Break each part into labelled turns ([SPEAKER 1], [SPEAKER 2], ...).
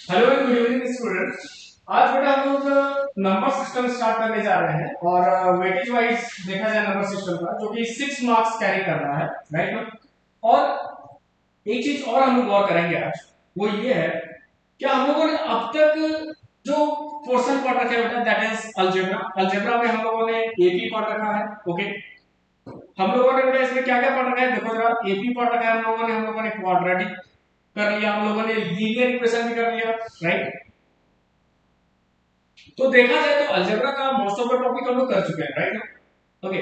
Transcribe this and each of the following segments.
[SPEAKER 1] Hello and good evening students. आज बेटा हम लोग नंबर सिस्टम स्टार्ट करने जा रहे हैं और वेटेज वाइज देखा जाए नंबर सिस्टम का, जो कि 6 मार्क्स कैरी कर रहा है, राइट ना। और एक चीज और हम लोग गौर करेंगे आज, वो ये है कि हम लोगों ने अब तक जो पोर्शन पढ़ रखे हैं बेटा, दैट इज अलजेब्रा। अलजेब्रा में हम लोगों ने एपी पढ़ रखा है। ओके, हम लोगों ने बेटा इसमें क्या क्या पढ़ रखा है, देखो जरा। एपी पढ़ रखा है हम लोगों ने क्वाड्रेटिक कर लिया, हम लोगों ने लीनियर इक्वेशन भी कर लिया, राइट। तो देखा जाए तो अलजेब्रा का मोस्ट ऑफ द टॉपिक हम लोग कर चुके हैं, राइट। ओके,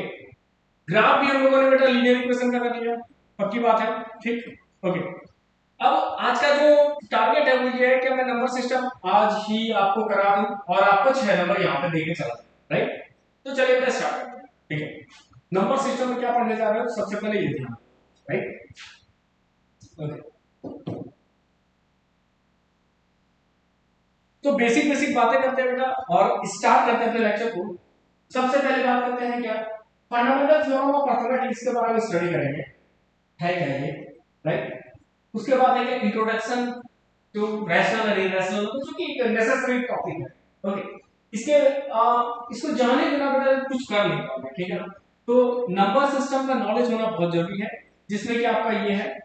[SPEAKER 1] ग्राफ भी हम लोगों ने बेटा लीनियर इक्वेशन का कर लिया, पक्की बात है, ठीक। ओके, अब आज का जो टारगेट है वो ये है कि मैं नंबर सिस्टम आज ही आपको करा दूं और आपको 6 नंबर यहाँ पे देके चला दूं, राइट। तो चलिए बेटा स्टार्ट करते हैं, ठीक है। नंबर सिस्टम में क्या पढ़ने जा रहे हो, सबसे पहले ये ध्यान, राइट। ओके, तो बेसिक बेसिक बातें करते हैं बेटा और स्टार्ट करते हैं अपने लेक्चर को। सबसे पहले बात करते हैं क्या, फंडामेंटल थ्योरम ऑफ मैथमेटिक्स के बारे में स्टडी करेंगे, है क्या ये, राइट। उसके बाद है क्या, इंट्रोडक्शन टू रैशनल और इरेशनल, जो कि एक नेसेसरी टॉपिक है। ओके, इसके इसको जाने बिना बेटा कुछ कर नहीं पाओगे, ठीक है ना। तो नंबर सिस्टम का नॉलेज होना बहुत जरूरी है, जिसमें कि आपका ये है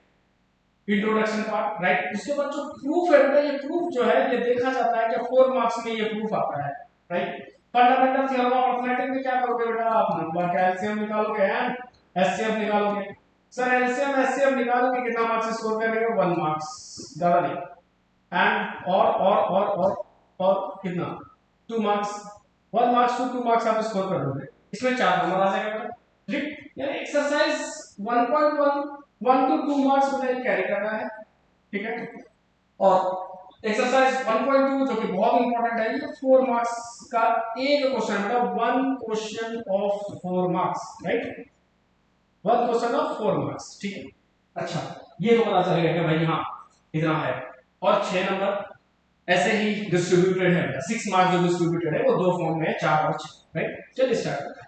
[SPEAKER 1] इंट्रोडक्शन पार्ट, राइट। उसके बाद जो प्रूफ है बेटा, ये प्रूफ जो है ये देखा जाता है कि 4 मार्क्स में ये प्रूफ आता है, right. Fundamental theorem of arithmetic में क्या करोगे बेटा, आप नंबर का एलसीएम निकालोगे एंड एचसीएफ निकालोगे। सर एलसीएम एचसीएफ निकालोगे कितना मार्क्स स्कोर करेंगे, 1 मार्क्स, ज्यादा नहीं। एंड और कितना, 2 मार्क्स। 1 मार्क्स टू 2 मार्क्स आप स्कोर कर दोगे, इसमें 4 नंबर आ जाएगा बेटा, ठीक। यानी एक्सरसाइज 1.1 टू 2 मार्क्स में कैरी करना है, ठीक है। और एक्सरसाइज 1.2 जो कि बहुत इंपॉर्टेंट है, ये 4 मार्क्स का एक क्वेश्चन बेटा, one question of 4 marks, right. One question of 4 marks, ठीक है। अच्छा, ये तो पता चलेगा कि भाई हाँ इतना है। और 6 नंबर ऐसे ही डिस्ट्रीब्यूटेड है, 6 मार्क्स जो डिस्ट्रीब्यूटेड है वो दो फॉर्म में है, 4 और 6, राइट। चलिए स्टार्ट करते हैं।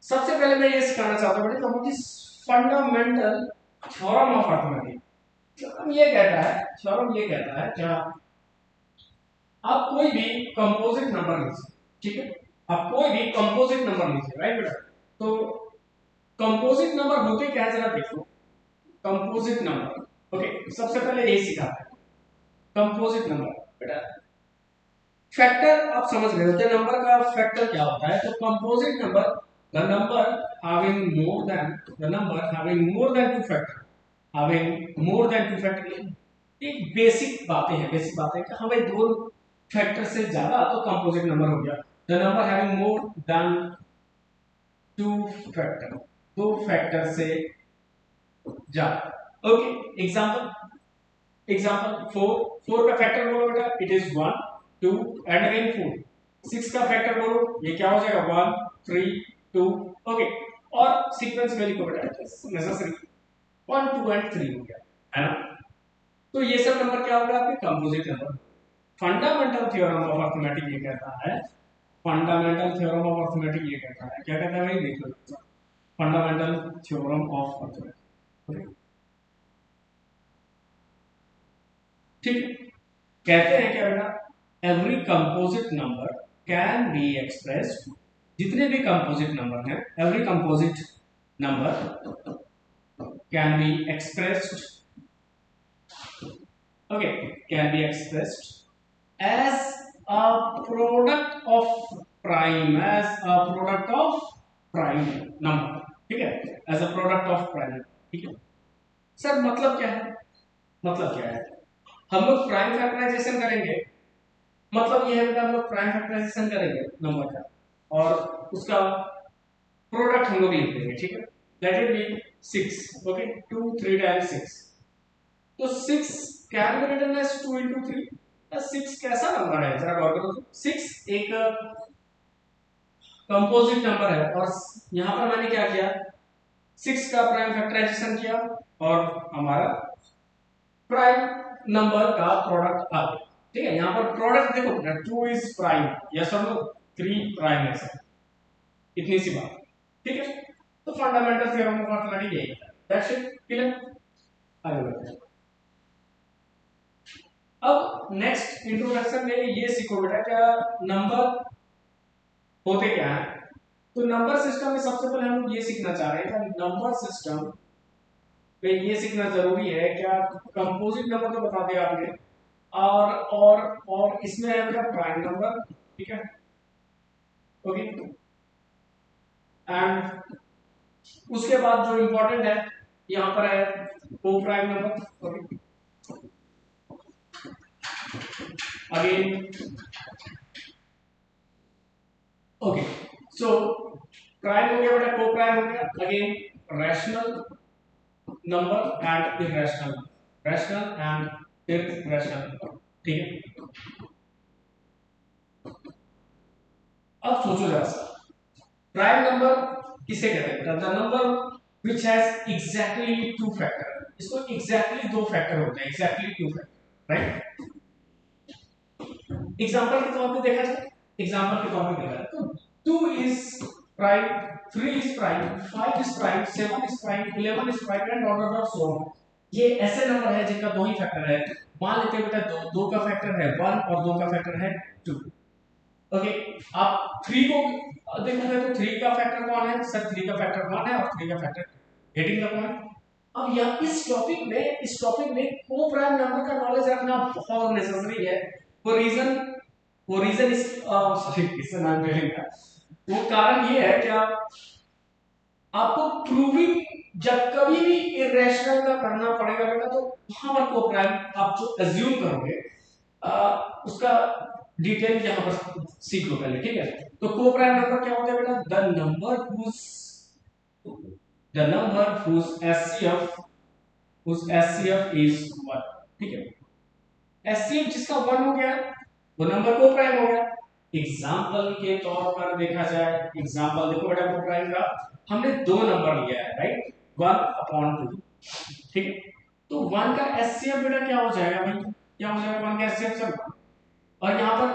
[SPEAKER 1] सबसे पहले मैं ये सिखाना चाहता हूँ बेटा, fundamental theorem of arithmetic. Theorem ये कहता है, थ्योरम ये कहता है क्या, आप कोई भी कंपोजिट नंबर लीजिए, ठीक है। आप कोई भी कंपोजिट नंबर लीजिए, राइट बेटा। तो कंपोजिट नंबर होते क्या है जरा देखो, कंपोजिट नंबर। ओके, सबसे पहले यही सिखाता है कंपोजिट नंबर बेटा। फैक्टर आप समझ रहे होते हैं, नंबर का फैक्टर क्या होता है, तो composite number, the number having more than the number having more than two factor, having more than two factor। एक बेसिक बातें हैं, बेसिक बातें कि हाँ भाई दो फैक्टर से ज्यादा तो कंपोजिट नंबर हो गया। The number having more than two factor, दो फैक्टर से ज्यादा। ओके, एग्जांपल 4, 4 का फैक्टर बोलो बेटा, इट इज 1 2 एंड अगेन 4। 6 का फैक्टर बोलो, ये क्या हो जाएगा, 1 3 2। ओके, और सीक्वेंस में लिखो बेटा, नेसेसरी 1 2 एंड 3 हो गया, है ना। तो ये सब नंबर क्या हो गया आपके composite number. Fundamental theorem of arithmetic ये कहता है, फंडामेंटल थ्योरम ऑफ अरिथमेटिक ये कहता है, क्या कहता है भाई, देख लो। फंडामेंटल थ्योरम ऑफ अरिथमेटिक, ठीक है। कहते हैं क्या बेटा, every composite number can be expressed, जितने भी कंपोजिट नंबर हैं, every composite number can be expressed, okay, can be expressed as a product of prime, as a product of prime number, ठीक है, as a product of prime, ठीक है। Sir मतलब क्या है, मतलब क्या है, हम लोग प्राइम फैक्टराइजेशन करेंगे, मतलब ये है कि हम लोग प्राइम फैक्टराइजेशन करेंगे नंबर का और उसका प्रोडक्ट हम लोग लिख देंगे, ठीक है। Let it be 6, okay, 2 3 times 6, तो 6 can be written as 2 into 3। 6 कैसा नंबर है जरा गौर करो, 6 एक कंपोजिट नंबर है और यहां पर मैंने क्या किया, 6 का प्राइम फैक्टराइजेशन किया और हमारा प्राइम नंबर का प्रोडक्ट आ गया, ठीक है। यहां पर प्रोडक्ट देखो, 2 इज प्राइम, यस और नो, 3 प्राइम है सर, इतनी सी बात, ठीक है। तो फंडामेंटल थ्योरम ऑफ अरिथमेटिक यही है, दैट्स इट, क्लियर। आगे बढ़ते हैं। अब नेक्स्ट इंट्रोडक्शन में ये सीखो बेटा क्या नंबर होते क्या है। तो नंबर सिस्टम में सबसे पहले हम ये सीखना चाह रहे हैं नंबर सिस्टम पे ये सीखना जरूरी है क्या कंपोजिट नंबर तो बता दिया आपने और इसमें है बेटा प्राइम नंबर, ठीक है, ओके। एंड उसके बाद जो इंपॉर्टेंट है यहाँ पर है को prime number, okay. Again okay, so prime हो गया बेटा, को प्राइम हो गया, again rational number and irrational, rational and irrational, ठीक है। अब सोचो जरा सा प्राइम नंबर किसे कहते हैं? The number which has exactly two factor, इसको एग्जैक्टली दो फैक्टर होते हैं, exactly two factor, right. Example के तौर पे देखा जाए, एग्जांपल के तौर पे देखा जाए तो 2 is prime, 3 is prime, 5 is prime, 7 is prime, 11 is prime and order of so on. ये ऐसे नंबर है जिनका दो ही फैक्टर है। मान लेते हैं बेटा दो का फैक्टर है 1 और 2 का फैक्टर है 2, ओके। आप 3 को देखोगे तो 3 का फैक्टर कौन है सर? 3 का फैक्टर 1 है और 3 का फैक्टर, गेटिंग द पॉइंट। अब यहाँ इस टॉपिक में को प्राइम नंबर का नॉलेज रखना बहुत नेसेसरी है। वो रीजन इस सॉरी इससे नाम मिलेगा। वो कारण ये है कि आपको प्रूविंग जब कभी भी इरेशनल का करना पड़ेगा बेटा तो वहां पर को प्राइम आप जो एज्यूम करोगे उसका डिटेल यहां पर सीख लो पहले, ठीक है। तो को प्राइम नंबर क्या होता है बेटा? The number whose SCF is 1, ठीक है। SCF जिसका 1 हो गया वो नंबर को प्राइम हो गया। एग्जांपल के तौर पर देखा जाए, एग्जांपल देखो बेटा को प्राइम का हमने दो नंबर लिया है, राइट, 1/2, ठीक है। तो 1 का एचसीएफ बेटा क्या हो जाएगा भाई? क्या हो जाएगा 1 का एचसीएफ सर? और यहाँ पर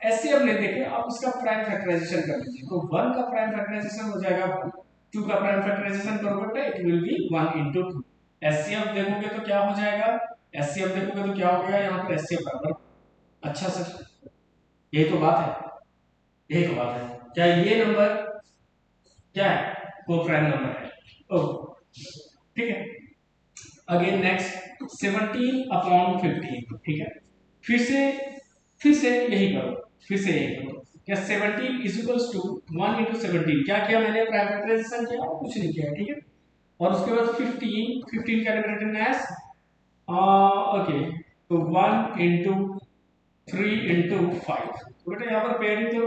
[SPEAKER 1] एचसीएफ नहीं देखे, आप इसका प्राइम फैक्टराइजेशन कर लीजिए। तो 1 का प्राइम फैक्टराइजेशन हो जाएगा 1, 2 का प्राइम फैक्टराइजेशन करोगे तो it will be 1 into 2। HCF देखोगे तो क्या हो जाएगा? एचसीएफ देखोगे तो क्या हो गया यहाँ पर एचसीएफ बराबर। अच्छा सर, यही तो बात है, यही तो बात है। क्या ये नंबर क्या है? को प्राइम नंबर है, ओके, ठीक है। अगेन नेक्स्ट 17/15, ठीक है। फिर से यही करो, फिर से यही करो। क्या 17 इज इक्वल्स टू 1 into 17? क्या किया मैंने? प्राइम फैक्टराइजेशन किया और कुछ नहीं किया, ठीक है। और उसके बाद 15 क्या रिटन एज ओके, तो 1 into 3 into 5। तो बेटा यहाँ पर पेयरिंग करो,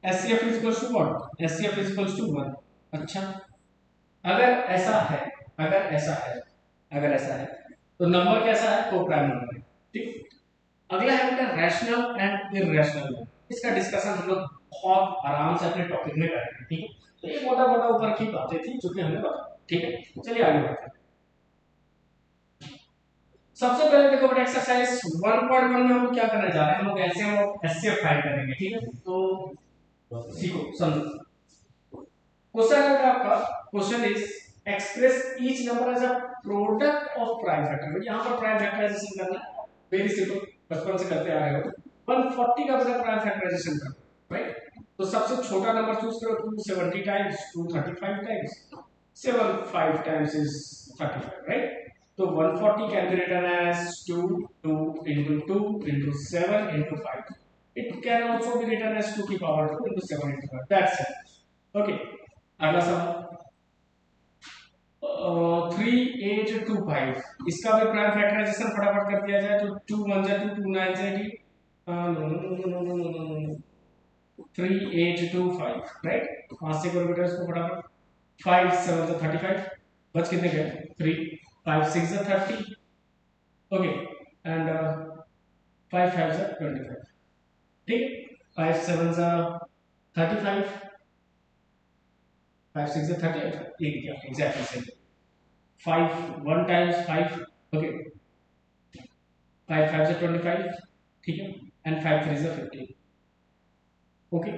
[SPEAKER 1] SCF is equals to what? SCF is equals to 1। अच्छा, अगर ऐसा है, अगर ऐसा है तो नंबर कैसा है? को प्राइम नंबर है, ठीक। अगला है बेटा रैशनल एंड इररेशनल। इसका डिस्कशन हम लोग बहुत आराम से अपने टॉपिक में करेंगे, ठीक है। तो ये मोटा मोटा ऊपर की बातें थी जो कि हमने बताई, ठीक है। चलिए आगे बढ़ते हैं। सबसे पहले देखो बेटा एक्सरसाइज 1.1 में हम क्या करने जा रहे हैं? हम लोग एलसीएम और एचसीएफ फाइंड करेंगे, ठीक है। तो सीखो, समझो। क्वेश्चन है आपका, question is express each number as a product of prime factor. यहां पर प्राइम फैक्टराइजेशन करना है, वेरी सिंपल, बचपन से करते आ रहे हो। 140 का बेटा प्राइम फैक्टराइजेशन करो, राइट। तो सबसे छोटा नंबर चूज करो, 270 times 235 times 75 times is 35, right. तो 140 can be written as 2 into 2 into 7 into 5. It can also be written as 2 की power 2 into 7 into 5. That's it. Okay. अगला सवाल 3825, इसका भी प्राइम फैक्टराइजेशन फटाफट कर दिया जाए तो 2 1 जा 2 2 9 जा 3825, राइट। 5 से करो बेटा इसको फटाफट। 5 7 जा 35, बच कितने गए? 3, 5 6 जा 30, ओके, एंड 5 5 जा 25, ठीक। 5 7 जा 35, 5 6 जा 38, एक क्या एग्जैक्टली सेम। 5 1 times 5, ओके, 5 5 जा 25, ठीक है, एंड 5 3 जा 15, ओके।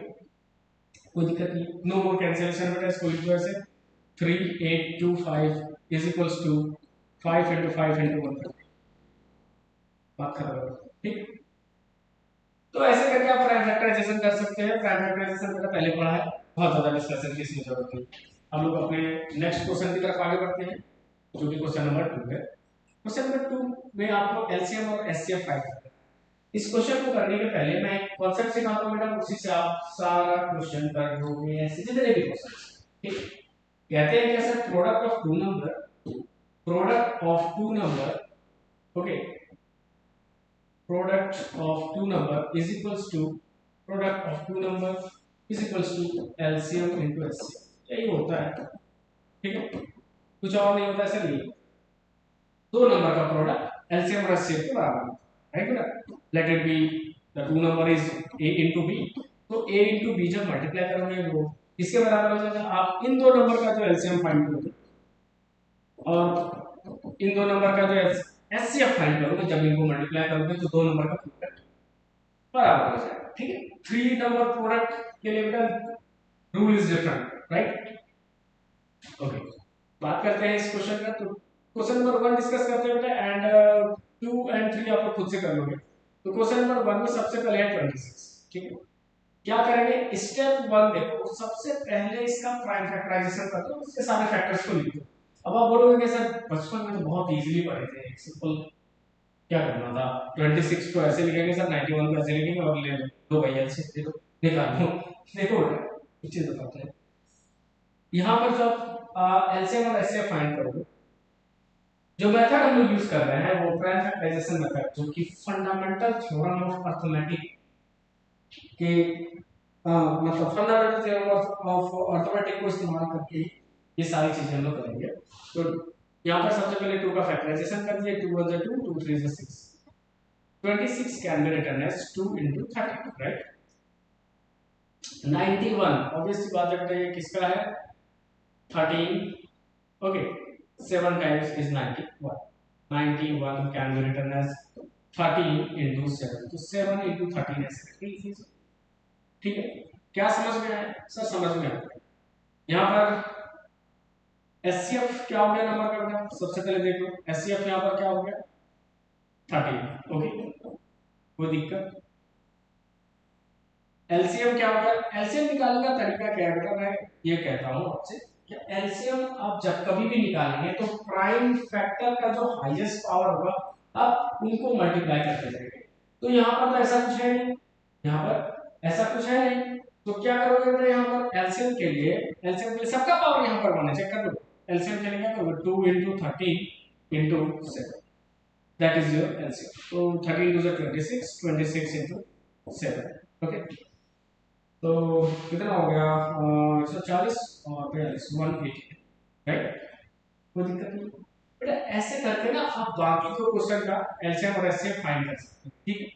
[SPEAKER 1] कोई दिक्कत नहीं, नो मोर कैंसिलेशन बेटा, इसको लिखो ऐसे 3825 is equals to 5 into 5 into 130, बात खत्म, ठीक। तो ऐसे करके आप प्राइम फैक्टराइजेशन कर सकते हैं। प्राइम फैक्टराइजेशन मैंने पहले पढ़ा है, बहुत ज्यादा डिस्कशन की इसमें जरूरत नहीं। हम लोग अपने नेक्स्ट क्वेश्चन की तरफ आगे बढ़ते हैं, जो कि क्वेश्चन नंबर 2 है। क्वेश्चन नंबर 2 में आपको एलसीएम और एचसीएफ फाइंड करना है। इस क्वेश्चन को करने के पहले मैं एक कॉन्सेप्ट सिखाता हूं बेटा, उसी से आप सारा क्वेश्चन कर लोगे, ऐसे जितने भी क्वेश्चन। ठीक, कहते हैं कि sir product of two number, product of two number, okay, product of two number is equals to product of two number is equals to LCM into HCF, यही होता है। ठीक है, कुछ और नहीं होता है सर। ये दो नंबर का प्रोडक्ट एलसीएम और एचसीएफ के बराबर होता है, राइट बेटा। Late it be the two number is a into b, तो a into b जब मल्टीप्लाई करोगे वो इसके बराबर हो जाएगा। आप इन दो नंबर का जो एलसीएम फाइंड करोगे और इन दो नंबर का जो एचसीएफ फाइंड करोगे, जब इनको मल्टीप्लाई करोगे तो दो नंबर का प्रोडक्ट बराबर हो जाएगा। ठीक है, थ्री नंबर प्रोडक्ट के लिए बेटा rule is different, right. Okay, बात करते हैं इस क्वेश्चन का। तो क्वेश्चन नंबर 1 डिस्कस करते हैं बेटा, एंड 2 एंड 3 आप लोग खुद से कर लोगे। तो क्वेश्चन नंबर 1 में सबसे पहले है 26। ठीक है, क्या करेंगे, स्टेप 1 देखो, सबसे पहले इसका प्राइम फैक्टराइजेशन कर दो, उसके सारे फैक्टर्स को लिख दो। अब आप बोलोगे कि सर बचपन में तो बहुत इजीली पढ़े थे, एक सिंपल क्या करना था, 26 को ऐसे लिखेंगे सर, 91 को ऐसे लिखेंगे और ले लो भाई एल से दे दो, निकाल लो। देखो बेटा कुछ चीज बताते हैं, यहाँ पर जब एलसीएम और एचसीएफ फाइंड करोगे, जो मेथड हम लोग यूज कर रहे हैं वो प्राइम फैक्टराइजेशन मेथड, जो कि फंडामेंटल थ्योरम ऑफ अर्थमेटिक के मतलब फंडामेंटल थ्योरम ऑफ अर्थमेटिक को इस्तेमाल करके ये सारी चीजें हम लोग करेंगे। तो यहाँ पर सबसे पहले 2 का फैक्टराइजेशन कर दिए, 2 1 2, 2 3 6, 26 can be written as 2 into 30, right? 91 obviously बात है बेटा, ये किसका है, 13, okay, 7 times is 91, 91 can be written as 13 into 7, तो 7 into 13 ऐसे। ठीक है, क्या समझ में आया सर? समझ में आया। यहाँ पर एचसीएफ क्या हो गया नंबर का बेटा, सबसे पहले देख लो एचसीएफ यहाँ पर क्या हो गया, 13, ओके, कोई दिक्कत। एलसीएम क्या होगा, एलसीएम निकालने का तरीका क्या है बेटा, मैं ये कहता हूं आपसे कि एलसीएम आप जब कभी भी निकालेंगे तो प्राइम फैक्टर का जो हाईएस्ट पावर होगा आप उनको मल्टीप्लाई करते जाएंगे। तो यहाँ पर तो ऐसा कुछ है नहीं, यहाँ पर ऐसा कुछ है नहीं, तो क्या करोगे बेटा, यहाँ पर एलसीएम के लिए, एलसीएम के लिए सबका पावर यहाँ पर 1 है, चेक कर लो। एलसीएम के लिए क्या करोगे, 2 into 13 into 7, that is your LCM. तो 13 to 26, 26 into 7, ओके। तो कितना हो गया, 140 और 42, 180, राइट। कोई दिक्कत नहीं बेटा, ऐसे करके ना आप बाकी को क्वेश्चन का एलसीएम और एचसीएफ फाइंड कर सकते हैं। ठीक है,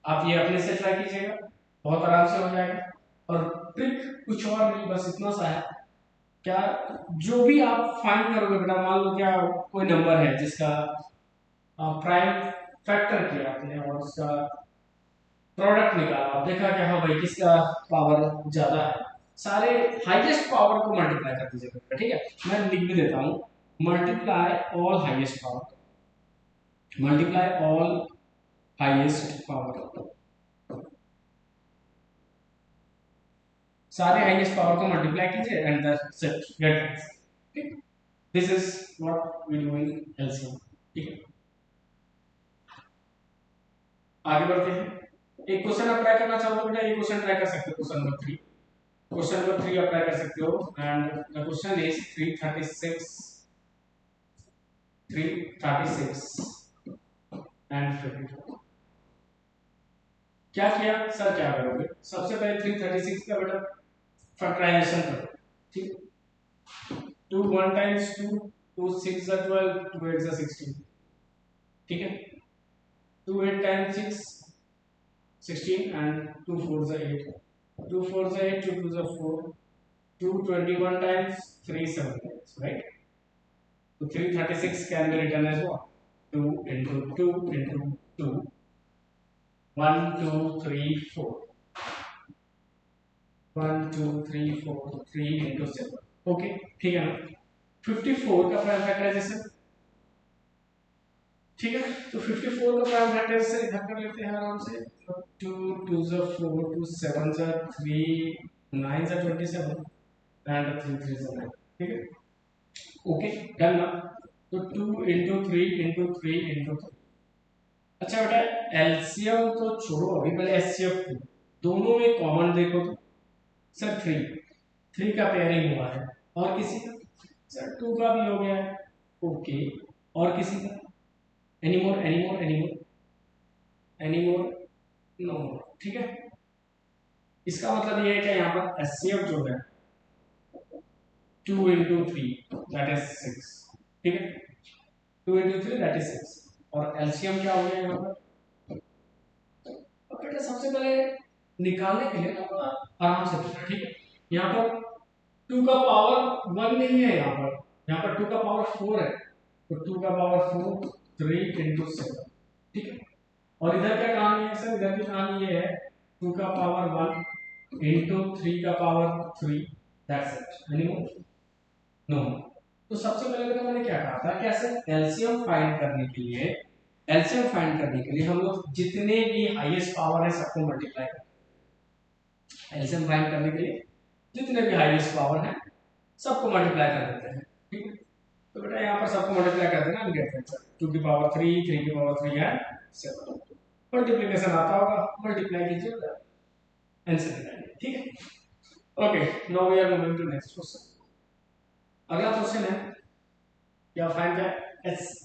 [SPEAKER 1] आप ये अपने से ट्राई कीजिएगा, बहुत आराम से हो जाएगा। और ट्रिक कुछ और नहीं, बस इतना सा है, क्या जो भी आप फाइंड करोगे बेटा, मान लो क्या कोई नंबर है जिसका प्राइम फैक्टर किया आपने और उसका प्रोडक्ट निकाला, आप देखा कि हाँ भाई किसका पावर ज्यादा है, सारे हाईएस्ट पावर को मल्टीप्लाई कर दीजिएगा। ठीक है, मैं लिख भी देता हूं, multiply all highest power, multiply all highest power, सारे हाईएस्ट पावर को मल्टीप्लाई कीजिए एंड दैट्स इट, गेट। ठीक, this is what we do in LCM. ठीक है, आगे बढ़ते हैं। एक क्वेश्चन आप ट्राई करना चाहो तो बेटा ये क्वेश्चन ट्राई कर सकते हो, question number 3, question number 3 apply कर सकते हो, and the question is 336 and 54। क्या किया सर, क्या करोगे, सबसे पहले 336 का बेटा फैक्टराइजेशन करो। ठीक, 2 1 times 2, 2 6 12, 2 8 16। ठीक है, 2 8 times 6 16 and 2 4 8, 2 4 8, 2 2 4, 2 21 times 3 7, right? So 336 can be written as what? 2 into 2 into 2, 1 2 3 4, 1 2 3 4, 3 into 7, okay. ठीक है ना, 54 का प्राइम फैक्टराइजेशन, ठीक है, तो 54 का प्राइम फैक्टर से इधर कर लेते हैं आराम से। 2 2 ज़ा 4, 2 7 ज़ा 3, 9 ज़ा 27 एंड 3 3 ज़ा 9। ठीक है, ओके डन ना। तो 2 इंटू 3 इंटू 3 इंटू 3। अच्छा बेटा, एलसीएम तो छोड़ो अभी, पहले एचसीएफ दोनों में कॉमन देखो तो। सर 3 का पेयरिंग हुआ है, और किसी का? सर 2 का भी हो गया है, ओके। और किसी का? Anymore anymore anymore anymore? No. ठीक है, इसका मतलब ये है कि यहाँ पर एचसीएफ जो है 2 इंटू 3 दैट इज 6। ठीक है, 2 इंटू 3 दैट इज 6। और एलसीएम क्या हो गया यहाँ पर? अब बेटा सबसे पहले निकालने के लिए ना आराम से देखना। ठीक है, यहाँ पर 2 का पावर 1 नहीं है, यहाँ पर 2 का पावर 4 है। तो 2 का पावर 4 3 इंटू 7। ठीक है, और इधर क्या कहानी है सर? इधर की कहानी ये है 2 का पावर 1 इंटू 3 का power 3, that's it. Anymore? No. तो सबसे पहले बेटा मैंने क्या कहा था, कैसे एलसीएम फाइंड करने के लिए, एलसीएम फाइंड करने के लिए हम लोग जितने भी हाईएस्ट पावर है सबको मल्टीप्लाई करते हैं। एलसीएम फाइंड करने के लिए जितने भी हाईएस्ट पावर है सबको मल्टीप्लाई कर देते हैं। ठीक है, तो बेटा यहाँ पर सबको मल्टीप्लाई कर देना, हम गेट आंसर 2 की पावर 3, 3 की पावर 3 है 7। मल्टीप्लिकेशन आता होगा, मल्टीप्लाई कीजिए, आंसर निकालिए। ठीक है, okay now we are moving to next question. अगला क्वेश्चन है क्या? Find the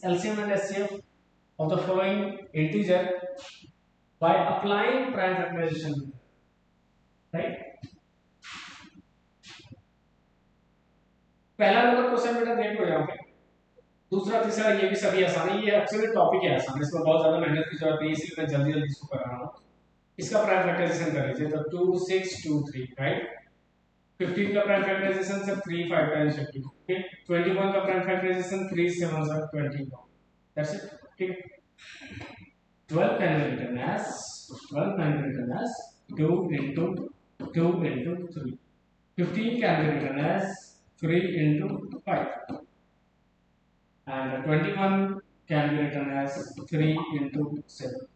[SPEAKER 1] LCM and HCF of the following integer by applying prime factorization, right? पहला नंबर क्वेश्चन बेटा देखो यहाँ पे, दूसरा तीसरा ये भी सभी आसान है, ये एक्चुअली टॉपिक है आसान, इसमें बहुत ज्यादा मेहनत की जरूरत नहीं, इसलिए मैं जल्दी जल्दी इसको कर रहा हूँ। इसका प्राइम फैक्टराइजेशन कर लीजिए, तो 2 6 2 3, राइट। 15 का प्राइम फैक्टराइजेशन से 3 5 टाइम्स 50, ओके। 21 का प्राइम फैक्टराइजेशन 3 7 21, दैट्स इट। ठीक है, 12 can be written as 12 can be written as 2 into 2 into 3. 15 can be written as 3 into 5. And 21 can be written as 3 into 7.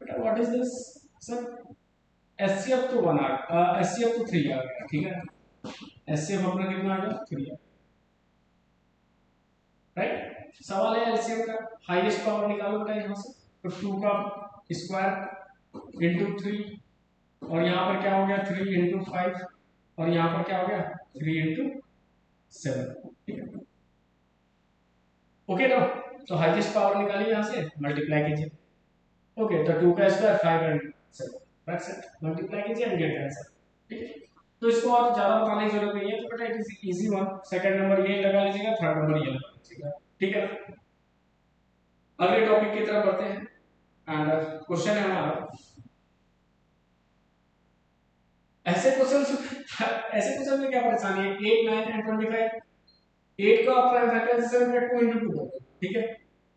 [SPEAKER 1] But what is this? Sir, SCF तो 1 आ गया, SCF तो 3 आ गया, ठीक है। SCF अपना कितना आ गया? 3 आ, राइट। सवाल है एलसीएम का, हाईएस्ट पावर निकालो बेटा यहाँ से। तो 2 का स्क्वायर इंटू 3, और यहाँ पर क्या हो गया 3 इंटू 5, और यहाँ पर क्या हो गया 3 इंटू 7। ठीक है, ओके ना। तो हाईएस्ट पावर निकालिए यहाँ से, मल्टीप्लाई कीजिए। ओके, तो 2 का square 5 and 7, that's it. Multiply कीजिए एंड गेट आंसर। ठीक है, तो इसको और ज्यादा बताने की जरूरत नहीं है, तो बेटा it is easy one. Second number ये लगा लीजिएगा, थर्ड नंबर ये लगा लीजिएगा। ठीक है, अगले टॉपिक की तरफ बढ़ते हैं। एंड क्वेश्चन है हमारा, ऐसे क्वेश्चन में क्या परेशानी है? 8 9 एंड 25। 8 का प्राइम फैक्टराइजेशन में 2 into 2 कर दो, ठीक है।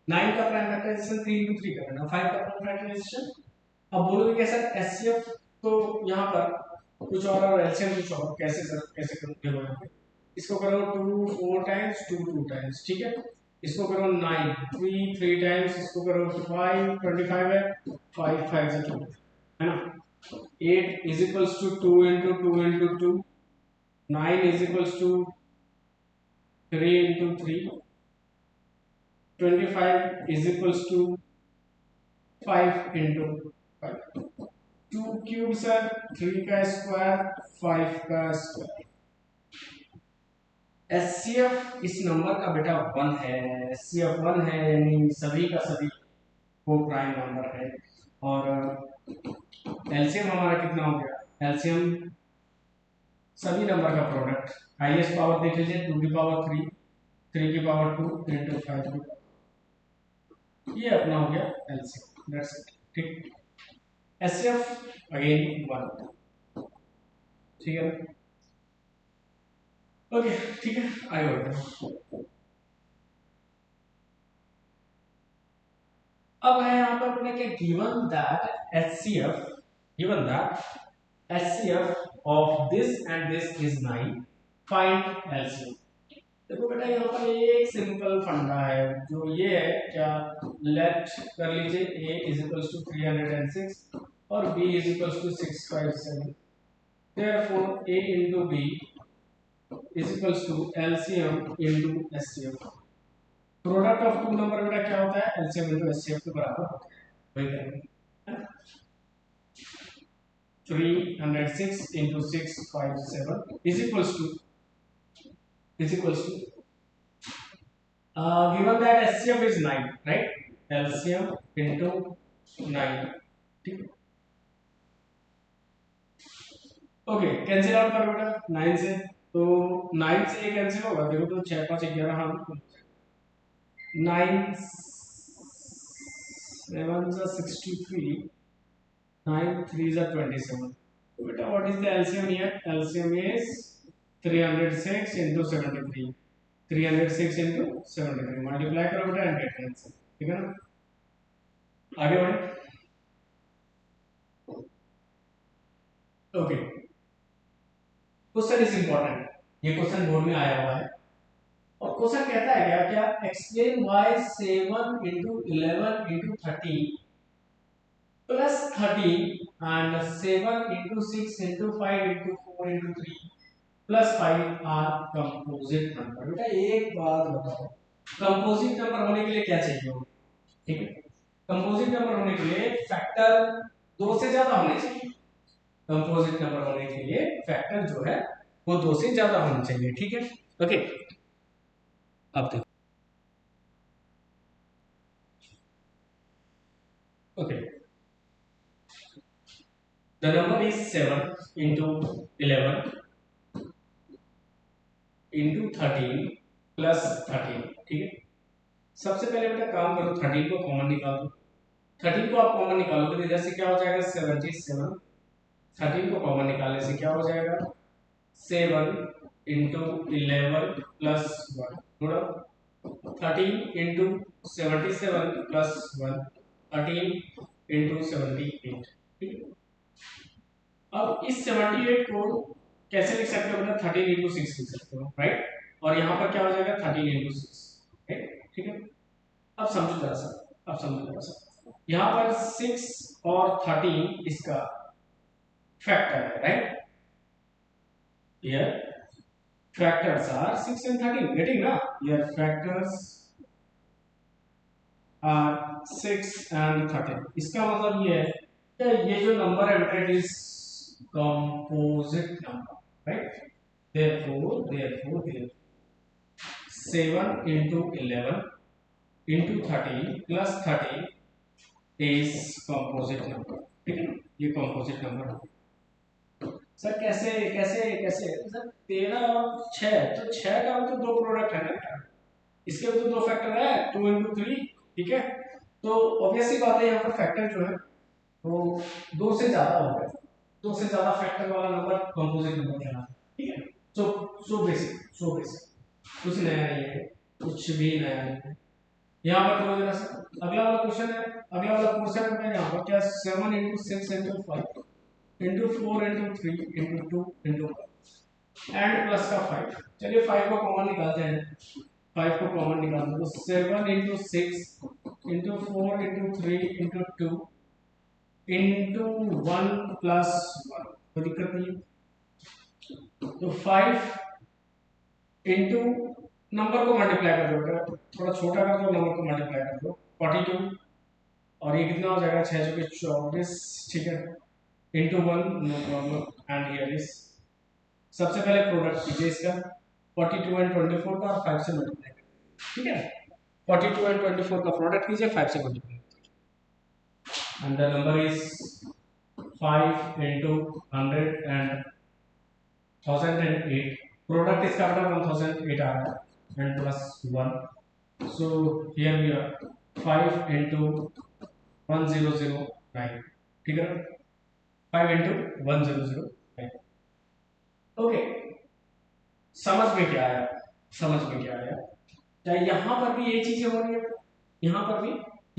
[SPEAKER 1] 9 का प्राइम फैक्टराइजेशन 3 into 3 कर देना, 5 का प्राइम फैक्टराइजेशन। अब बोलोगे कैसा एचसीएफ, तो यहाँ पर कुछ और एलसीएम कुछ और, कैसे सर कैसे करोगे? यहाँ पे इसको करो 2 4 टाइम्स, 2 2 टाइम्स, ठीक है। इसको करो 9 3 3 टाइम्स, इसको करो 5 25 है, 5 5 से 2 है ना। 8 is equals to 2 into 2 into 2, 9 is equals to 3 into 3, 25 is equals to 5 into 5। 2 cube sir 3 का स्क्वायर 5 का स्क्वायर। एचसीएफ इस नंबर का बेटा 1 है, एचसीएफ 1 है, यानी सभी का सभी वो प्राइम नंबर है। और एलसीएम हमारा कितना हो गया? एलसीएम सभी नंबर का प्रोडक्ट, हाईएस्ट पावर देख लीजिए 2 की पावर 3, 3 की पावर 2 इंटू 5 की, ये अपना हो गया एलसीएम, दैट्स इट। ठीक, एचसीएफ अगेन 1। ठीक है, ओके ठीक है, आगे बढ़ते हैं। अब है यहाँ पर अपने क्या, given that HCF, given that HCF of this and this is 9, find LCM. देखो बेटा यहाँ पर एक सिंपल फंडा है जो ये है क्या, लेट कर लीजिए a इज इक्वल्स टू 306 और b is equals to 657, therefore a into b is equals to LCM into SCF। Product of two number बेटा क्या होता है, LCM इनटू SCF के बराबर होता है, वही करेंगे। 306 into 657 is equals to given that SCF is 9, right? LCM into 9, ठीक है। ओके, कैंसिल आउट करो बेटा 9 से, तो 9 से ये कैंसिल होगा, देखो तो 6 5 11, हाँ 9 7 is 63, 9 3 is 27। So beta, what is the LCM here? LCM is 306 into 73, 306 into 73 multiply करो बेटा एंड गेट आंसर, ठीक है ना। आगे बढ़े। ओके, क्वेश्चन इज इंपॉर्टेंट, ये क्वेश्चन बोर्ड में आया हुआ है और क्वेश्चन कहता है क्या, क्या explain why 7 into 11 into 13 plus 13 and 7 into 6 into 5 into 4 into 3 plus 5 are composite number। बेटा एक बात बताओ, कंपोजिट नंबर होने के लिए क्या चाहिए होगा, ठीक है। कंपोजिट नंबर होने के लिए फैक्टर 2 से ज्यादा होने चाहिए, कंपोजिट नंबर होने के लिए फैक्टर जो है वो 2 से ज्यादा होने चाहिए, ठीक है। ओके, अब देखो, okay, the number is 7 into 11 into 13 plus 13, ठीक है। सबसे पहले बेटा काम करो, 13 को कॉमन निकाल दो, 13 को आप कॉमन निकालोगे तो इधर से क्या हो जाएगा 77, 13 को कॉमन निकालने से क्या हो जाएगा 7 into 11 plus 1, थोड़ा 13 into 77 plus 1, 13 into 78, ठीक है। अब इस 78 को कैसे लिख सकते हो बेटा, 13 into 6 लिख सकते हो, राइट। और यहाँ पर क्या हो जाएगा 13 into 6, राइट, ठीक है। अब समझो जरा सा, अब समझो जरा सा, यहाँ पर 6 और 13 इसका फैक्टर है, right. Here factors are 6 and 13, getting ना, here factors are 6 and 13। इसका मतलब ये है कि ये जो नंबर है बेटा it is composite number, right. therefore 7 into 11 into 13 plus 13 is composite number, ठीक है। ये composite number है। सर कैसे कैसे कैसे सर 13 और 6, तो 6 का भी तो दो प्रोडक्ट है ना, इसके भी तो दो फैक्टर है 2 into 3, ठीक है। तो ऑब्वियसली बात है यहाँ पर फैक्टर जो है वो 2 से ज्यादा हो गया, 2 से ज्यादा फैक्टर वाला नंबर कंपोजिट नंबर कहलाता है, ठीक है। सो बेसिक कुछ नया नहीं है, कुछ भी नया नहीं है। यहाँ पर देखो जरा सा, अगला वाला क्वेश्चन है, अगला वाला क्वेश्चन है यहाँ पर क्या 7 into 6 into 5 into 4 into 3 into 2 into 1 and plus का 5। चलिए 5 को कॉमन निकालते हैं, 5 को कॉमन निकालते हैं तो 7 into 6 into 4 into 3 into 2 into 1 plus 1, कोई दिक्कत नहीं है। तो 5 into नंबर को मल्टीप्लाई कर दो, थोड़ा छोटा कर दो, नंबर को मल्टीप्लाई कर दो 42 और ये कितना हो जाएगा 6 के 24, ठीक है, into 1, no problem and here is. सबसे पहले प्रोडक्ट कीजिए इसका 42 एंड 24 का और 5 से मल्टीप्लाई करिए, ठीक है। 42 एंड 24 का प्रोडक्ट कीजिए 5 से multiply and the number is 5 into 100 and 1008। Product इसका बेटा 1008 आ रहा है and plus 1, so here we are 5 into 1009, ठीक है, 5 into 1009। ओके, समझ में क्या आया, समझ में क्या आया, क्या यहाँ पर भी ये चीजें हो रही है, यहाँ पर भी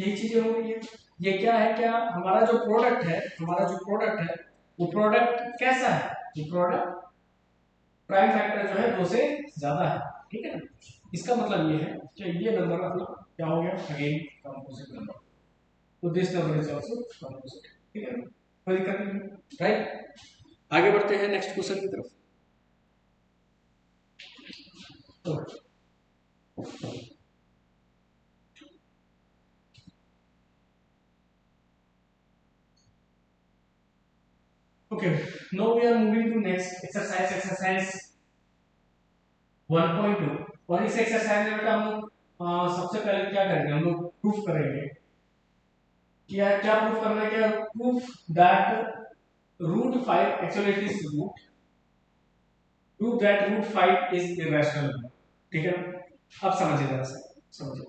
[SPEAKER 1] ये चीजें हो रही है। ये क्या है, क्या हमारा जो प्रोडक्ट है, हमारा जो प्रोडक्ट है वो प्रोडक्ट कैसा है, वो प्रोडक्ट प्राइम फैक्टर जो है 2 से ज्यादा है, ठीक है ना। इसका मतलब ये है कि ये नंबर अपना क्या हो गया, अगेन कंपोजिट नंबर, तो this number is also composite, ठीक है ना, कोई दिक्कत नहीं, राइट। आगे बढ़ते हैं नेक्स्ट क्वेश्चन की तरफ। Okay, now we are moving to next exercise 1.2। और इस एक्सरसाइज में बेटा हम लोग सबसे पहले क्या करेंगे, हम लोग प्रूफ करेंगे। क्या क्या प्रूफ करना है, क्या proof that root 5 actually it is root that root 5 is irrational number, ठीक है ना। अब समझिए जरा सा, समझिए।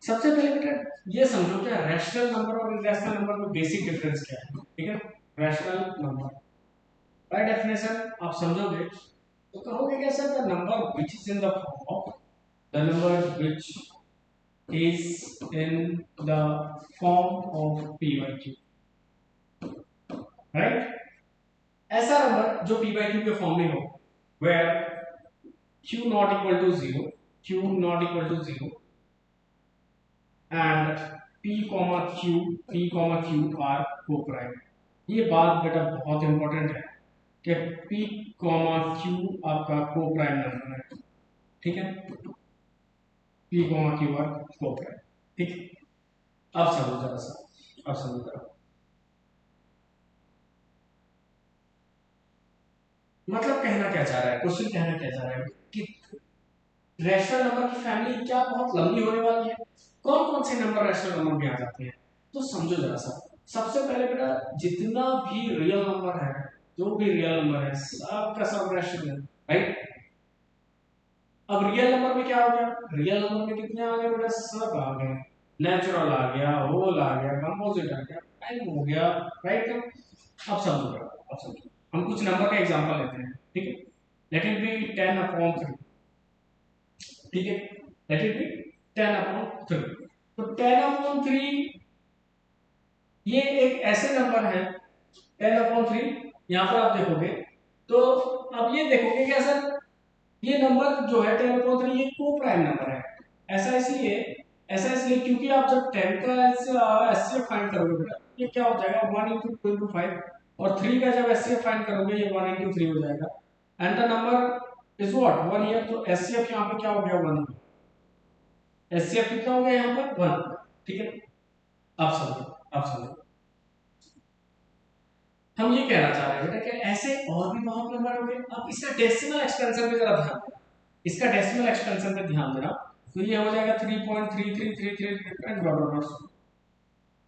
[SPEAKER 1] सबसे पहले बेटा ये समझो क्या रैशनल नंबर और इरेशनल नंबर में बेसिक डिफरेंस क्या है, ठीक है। रैशनल नंबर बाय डेफिनेशन आप समझोगे तो कहोगे क्या sir, the number which is in the form of the number which is in the form of p by q, right। ऐसा नंबर जो p by q के फॉर्म में हो, where q not equal to 0, q not equal to 0 and p q are co-prime। ये बात बेटा बहुत important है कि p q आपका co-prime नंबर है, ठीक है। p q are co-prime, ठीक है। अब समझो जरा सा, अब समझो जरा, मतलब कहना क्या चाह रहा है, क्वेश्चन कहना क्या चाह रहा है कि रैशनल नंबर की फैमिली क्या बहुत लंबी होने वाली है। कौन कौन से नंबर रैशनल नंबर में आ जाते हैं, तो समझो जरा सा। सबसे पहले बेटा जितना भी रियल नंबर है, जो भी रियल नंबर है सबका सब रैशनल है, राइट। अब रियल नंबर में क्या हो गया, रियल नंबर में कितने आ गए बेटा, सब आ गए। नेचुरल आ गया, होल आ गया, कंपोजिट आ गया, प्राइम हो गया, राइट। अब समझो बेटा, अब समझो, हम कुछ नंबर का एग्जांपल लेते हैं, ठीक है। लेट इट बी 10/3, ठीक है। Let it B 10/3। तो 10/3 ये एक ऐसे नंबर है, 10/3 यहां पर आप देखोगे तो अब ये देखोगे कि सर ये नंबर जो है 10/3 ये को प्राइम नंबर है। ऐसा इसलिए ऐसा इसलिए क्योंकि आप जब 10 का एचसीएफ फाइंड करोगे बेटा, ये क्या हो जाएगा 1 × 2 × 5, और 3 का जब एचसीएफ फाइंड करोगे ये 1 × 3 हो जाएगा, and the number is what 1 here. तो एचसीएफ यहां पे क्या हो गया 1, एचसीएफ कितना हो गया यहां पर 1, ठीक है। अब समझो, अब समझो, हम ये कहना चाह रहे हैं बेटा कि ऐसे और भी बहुत नंबर होंगे। अब इसका डेसिमल एक्सपेंशन पे जरा ध्यान देना, इसका डेसिमल एक्सपेंशन पे ध्यान देना। तो ये हो जाएगा 3.3333 एंड डॉट डॉट डॉट,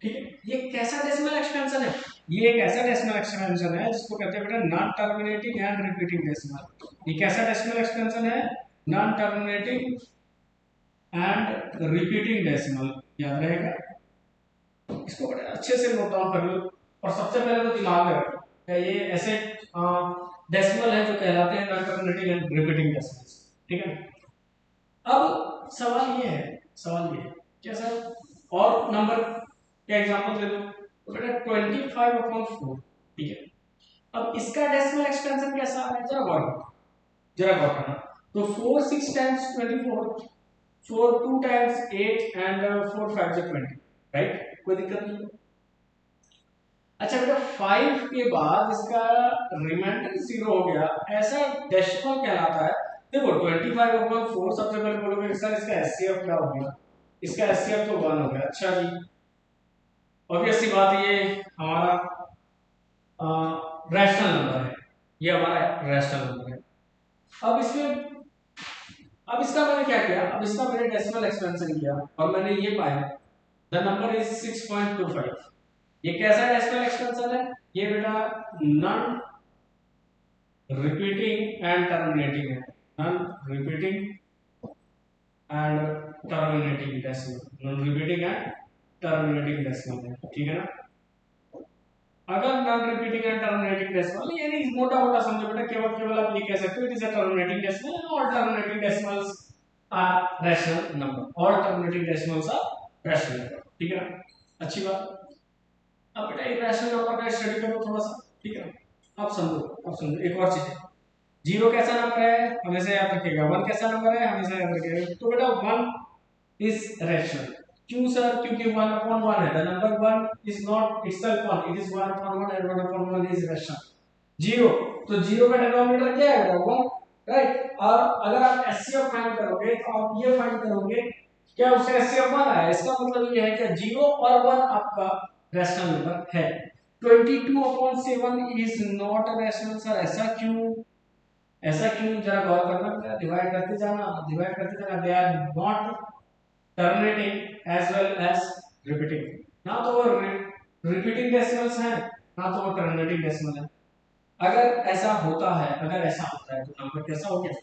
[SPEAKER 1] ठीक है। ये कैसा डेसिमल एक्सपेंशन है, ये एक ऐसा डेसिमल एक्सपेंशन है जिसको कहते हैं बेटा non terminating and repeating decimal. ये कैसा डेसिमल एक्सपेंशन है, non terminating and repeating decimal, याद रहेगा। इसको बड़े अच्छे से नोट डाउन कर लो, और सबसे पहले तो दिमाग में रखो कि ये ऐसे डेसिमल है जो कहलाते हैं non terminating and repeating decimals, ठीक है। अब सवाल ये है, सवाल ये है क्या सर और नंबर का एग्जांपल दे दो, तो बेटा 25/4, ठीक है। अब इसका डेसिमल एक्सपेंशन कैसा है, जरा गौर करो, जरा गौर करना। तो 4 6 टाइम्स 24, 4 2 टाइम्स 8 एंड 4 5 से 20, राइट, कोई दिक्कत नहीं है। अच्छा बेटा 5 के बाद इसका रिमाइंडर 0 हो गया, ऐसा डेसिमल कहलाता है। देखो 25/4 सबसे पहले बोलोगे सर इसका एचसीएफ क्या हो गया, इसका एचसीएफ तो 1 हो गया। अच्छा जी, ऑब्वियस सी बात ये हमारा रैशनल नंबर है, ये हमारा रैशनल नंबर है। अब इसमें अब इसका मैंने क्या किया, अब इसका मैंने डेसिमल एक्सपेंशन किया और मैंने ये पाया द नंबर इज 6.25। ये कैसा डेसिमल एक्सपेंशन है, ये बेटा नॉन रिपीटिंग एंड टर्मिनेटिंग है, non repeating and terminating decimal, non repeating and terminating decimal है, ठीक है ना। अगर non repeating and terminating decimal यानी मोटा मोटा समझो बेटा, केवल केवल आप ये कह सकते हो it is a terminating decimal and all terminating decimals are rational number, all terminating decimals are rational number, ठीक है ना। अच्छी बात। अब बेटा इरेशनल नंबर का स्टडी करो थोड़ा सा, ठीक है। अब समझो, अब समझो एक और चीज है, जीरो कैसा नंबर है, हमेशा याद रखिएगा। वन कैसा नंबर है, हमेशा याद रखिएगा। तो बेटा वन इज रैशनल। क्यों सर? क्योंकि वन अपॉन वन है, the number one is not itself one, it is one upon one, and one upon one is rational. Zero, तो जीरो का डिनोमिनेटर क्या है? One, right. और अगर आप एचसीएफ फाइंड करोगे तो आप ये फाइंड करोगे क्या उससे एचसीएफ वन आया, इसका मतलब ये है कि जीरो और वन आपका रैशनल नंबर है। 22/7 इज नॉट रैशनल। सर ऐसा क्यों? ऐसा क्यों, जरा गौर करना, डिवाइड करते जाना, डिवाइड करते जाना। They are not terminating as well as repeating. ना तो वो रिपीटिंग डेसिमल्स हैं, ना तो वो टर्मिनेटिंग डेसिमल है। अगर ऐसा होता है, अगर ऐसा होता है तो नंबर कैसा हो गया?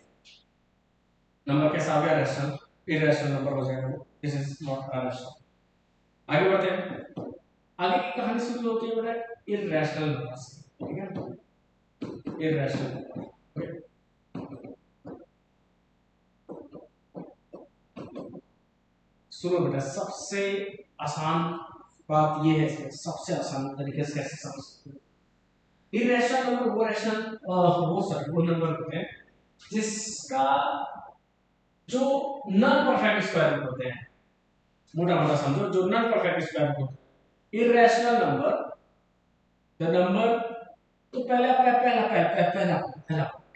[SPEAKER 1] नंबर कैसा हो गया? रैशनल, इरैशनल नंबर हो जाएगा वो। This is not a rational. आगे बढ़ते हैं। आगे की कहानी शुरू होती है बेटा इरैशनल नंबर से, ठीक है? Irrational number. सुनो बेटा, सबसे आसान बात ये है, सबसे आसान तरीके से कैसे समझ सकते हो। इरैशनल नंबर वो नंबर होते हैं जिसका जो नॉन परफेक्ट स्क्वायर रूट होते हैं। मोटा मोटा समझो, जो नॉन परफेक्ट स्क्वायर रूट होते हैं। इरैशनल नंबर, द नंबर, तो पहले आपका पहला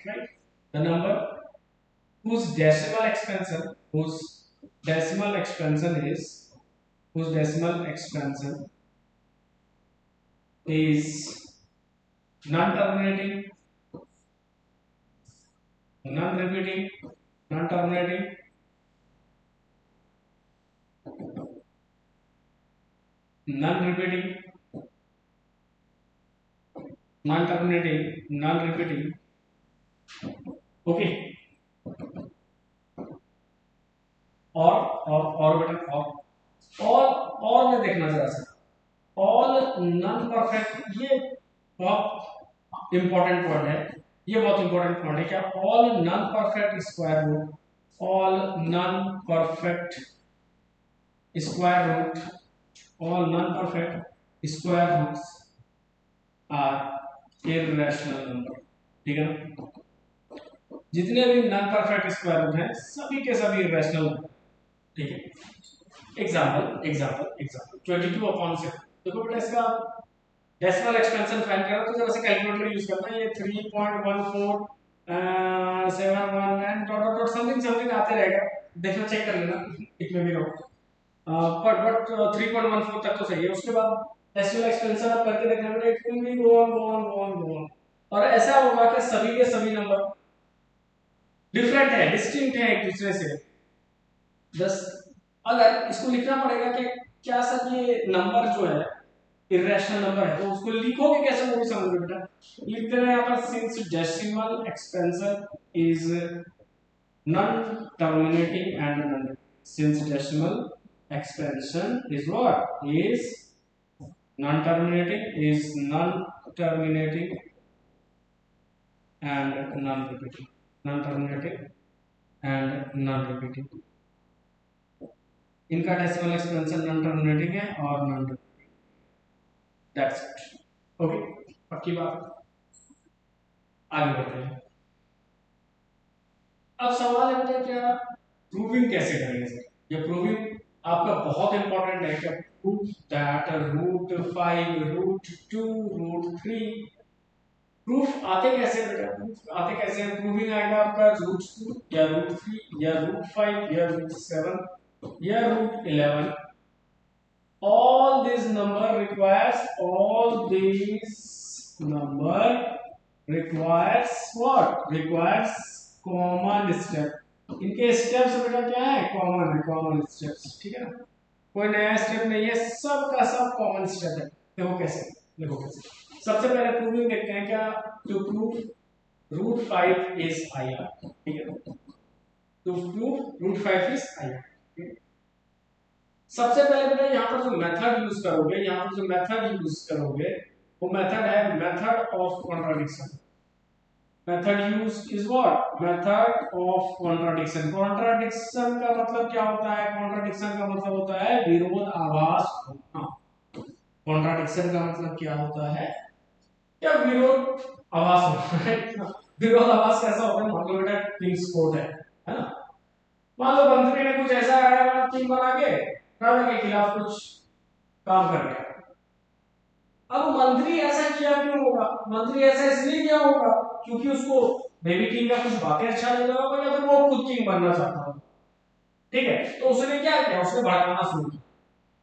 [SPEAKER 1] right, the number whose decimal expansion whose decimal expansion is whose decimal expansion is non-terminating, non-repeating, non-terminating, non-repeating, non-terminating, non-repeating, okay. और बेटा और में देखना जरा सा, ऑल नॉन परफेक्ट, ये बहुत इंपॉर्टेंट पॉइंट है। ये बहुत इंपॉर्टेंट पॉइंट है क्या? All non perfect square root, all non perfect square root, all non perfect square roots are irrational number, ठीक है ना? जितने भी नॉन परफेक्ट स्क्वायर रूट हैं सभी के सभी इररेशनल नंबर, ठीक है? एग्जांपल 22/7। देखो बेटा, इसका डेसिमल एक्सपेंशन फाइंड करना तो जरा से कैलकुलेटर यूज करना। ये 3.14 719 dot dot dot something something आते रहेगा, देखना, चेक कर लेना कितने भी रहो। बट 3.14 तक तो सही है। उसके बाद डेसिमल एक्सपेंशन आप करके देखना बेटा, it will be go on. और ऐसा होगा कि सभी के सभी नंबर डिफरेंट है, डिस्टिंक्ट है एक दूसरे से। बस अगर इसको लिखना पड़ेगा कि क्या सर ये नंबर जो है इरेशनल नंबर है, तो उसको लिखोगे कैसे वो भी समझो बेटा। लिखते हैं यहाँ पर, since decimal expansion is non terminating and non, since decimal expansion is what, is non terminating, is non terminating and non repeating, non terminating and non repeating. इनका डेसिमल एक्सपेंशन नॉन टर्मिनेटिंग है और non repeating, that's it. Okay, पक्की बात। आगे बढ़ते हैं। अब सवाल है बेटा, क्या प्रूविंग कैसे करेंगे सर? ये प्रूविंग आपका बहुत इंपॉर्टेंट है। क्या प्रूव दैट √5 √2 √3, प्रूफ आते कैसे बेटा? प्रूफ आते कैसे हैं? प्रूविंग आएगा आपका √2 या √3 या √5 या √7 या √11। all these number requires what? Requires common step। इनके स्टेप्स बेटा क्या है? कॉमन है, कॉमन स्टेप्स, ठीक है ना? कोई नया स्टेप नहीं है, सब का सब कॉमन स्टेप है। देखो कैसे, देखो कैसे। सबसे पहले प्रूविंग देखते हैं क्या, टू प्रूव √5 इज IR, ठीक है? To prove √5 is IR। सबसे पहले बेटा यहाँ पर जो मेथड यूज करोगे, यहाँ पर जो मेथड यूज करोगे वो मेथड है method of contradiction. Method use is what? Method of contradiction. Contradiction का मतलब क्या होता है? कॉन्ट्राडिक्शन का मतलब होता है विरोधाभास होना। कॉन्ट्राडिक्शन का मतलब क्या होता है? क्या विरोधाभास होना है। विरोधाभास कैसा होता है? मान लो बेटा किंग्स कोर्ट है ना, मान लो मंत्री ने कुछ ऐसा किंग बना के राजा के खिलाफ कुछ काम कर गया। अब मंत्री ऐसा किया क्यों होगा? मंत्री ऐसा इसलिए किया होगा क्योंकि उसको बेबी किंग का कुछ बातें अच्छा नहीं लगा होगा, या फिर वो खुद किंग बनना चाहता हो। ठीक है, तो उसने क्या किया? उसने भड़काना शुरू किया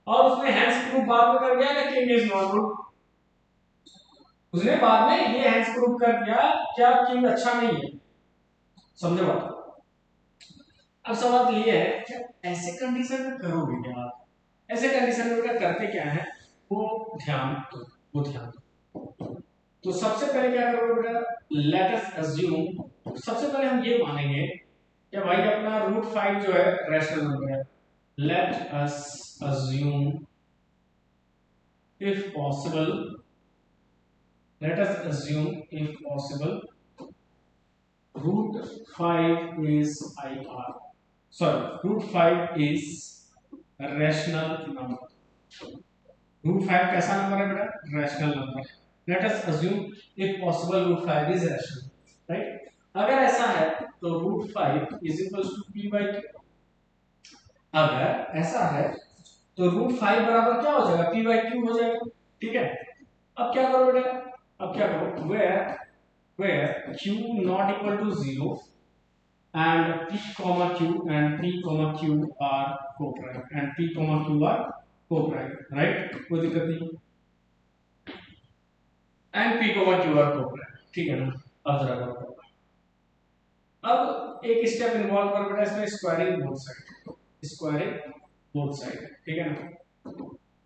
[SPEAKER 1] और उसने हैंड्स प्रूफ बाद में कर दिया कि किंग इज नॉट गुड। उसने बाद में ये हैंड्स प्रूफ कर दिया क्या किंग अच्छा नहीं है। समझो बात? अब सवाल ये है कि ऐसे कंडीशन में करोगे क्या आप? ऐसे कंडीशन में बेटा करते क्या है वो ध्यान दो, वो ध्यान दो। तो सबसे पहले क्या करोगे बेटा? लेट अस अज्यूम, सबसे पहले हम ये मानेंगे कि भाई अपना रूट 5 जो है रैशनल नंबर है। Late us assume if possible, let us assume if possible root 5 is IR, sorry, root 5 is a rational number. root 5 कैसा नंबर है बेटा? Rational number. let us assume if possible root 5 is rational, right? अगर ऐसा है तो root 5 is equals to p by q। अगर ऐसा है तो रूट 5 बराबर क्या हो जाएगा? p by q हो जाएगा। ठीक है, अब क्या करो बेटा? अब क्या करो? where q not equal to 0 and p comma q and p comma q are co-prime and p comma q are co-prime, right? कोई दिक्कत नहीं। and p comma q are co-prime, ठीक है ना? अब जरा करो। अब एक स्टेप इन्वॉल्व कर बेटा इसमें, squaring both side, squaring both side, ठीक है ना?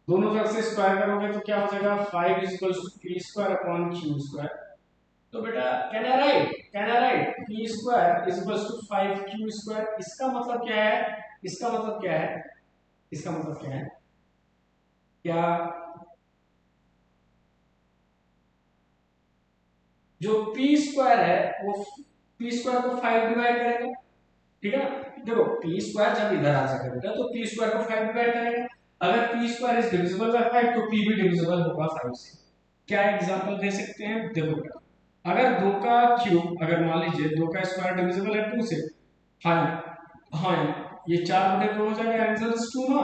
[SPEAKER 1] दोनों तरफ से स्क्वायर करोगे तो क्या हो जाएगा? 5 is equals to p square upon q square। तो बेटा can I right p square is equals to 5q square। इसका मतलब क्या है? इसका मतलब क्या है? इसका मतलब क्या है? क्या जो p square है वो p square को 5 डिवाइड करेगा, ठीक है ना? देखो p square जब इधर आ जाएगा बेटा तो p square को 5 डिवाइड करेगा। अगर p square is divisible bye 5 तो p भी डिविजिबल होगा 5 से। क्या एग्जांपल दे सकते हैं? देखो बेटा, अगर 2 का क्यूब, अगर मान लीजिए 2 का स्क्वायर डिविजिबल है 2 से, फाइन हाँ ये 4 बटे 2 हो जाएगा, आंसर इज 2 ना।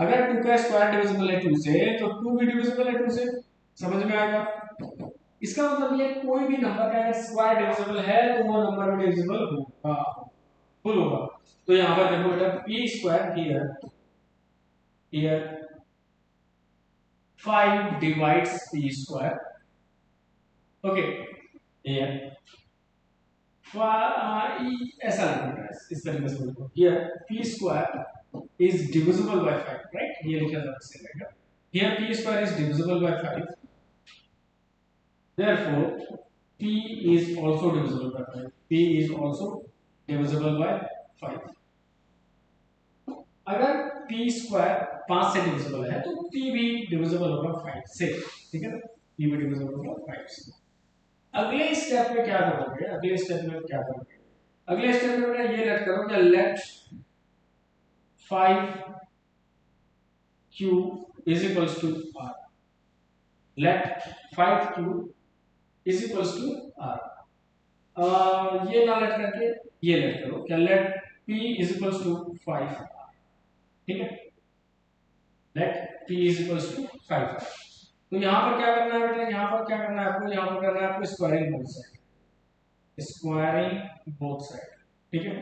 [SPEAKER 1] अगर 2 का स्क्वायर डिविजिबल है 2 से तो 2 भी डिविजिबल है 2 से। समझ में आएगा? इसका मतलब ये कोई भी नंबर का अगर स्क्वायर डिविजिबल है तो वो नंबर भी डिविजिबल होगा, फुल होगा। तो यहां पर देखो बेटा p square here 5 divides p square, okay here ऐसा लिखना है, इस तरीके से लिखो here p square is divisible bye 5, right? ये लिखा जा सकता है here p square is divisible bye 5, therefore p is also divisible by 5, p is also divisible by 5। अगर p स्क्वायर 5 से डिविजिबल है तो p भी डिविजिबल होगा 5 से, ठीक है ना? p भी डिविजिबल होगा 5 से। अगले स्टेप में क्या करोगे? अगले स्टेप में क्या करोगे? अगले स्टेप में बेटा ये लेट करो कि late 5q is equals to r, let 5q is equals to r। ये ना लेट करके ये लेट करो क्या? Let p is equals to 5r, ठीक है? Let p is equals to 5r। तो यहां पर क्या करना है बेटा? यहां पर क्या करना है आपको? यहां पर करना है आपको squaring both side, squaring both side, ठीक है?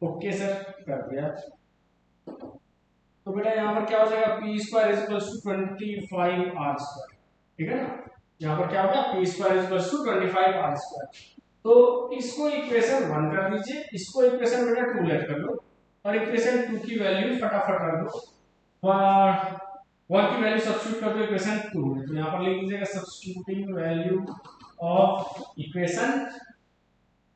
[SPEAKER 1] ओके सर, कर दिया। तो बेटा यहां पर क्या हो जाएगा? p square is equals to 25r square, ठीक है ना? यहां पर क्या होगा? p square is equals to 25r square. तो इसको इक्वेशन 1 कर दीजिए, इसको इक्वेशन बेटा 2 लेट कर लो और इक्वेशन 2 की वैल्यू फटाफट रख दो। 1 की वैल्यू सब्स्टिट्यूट कर दो इक्वेशन 2 में, तो यहां पर लिख दीजिएगा substituting value of equation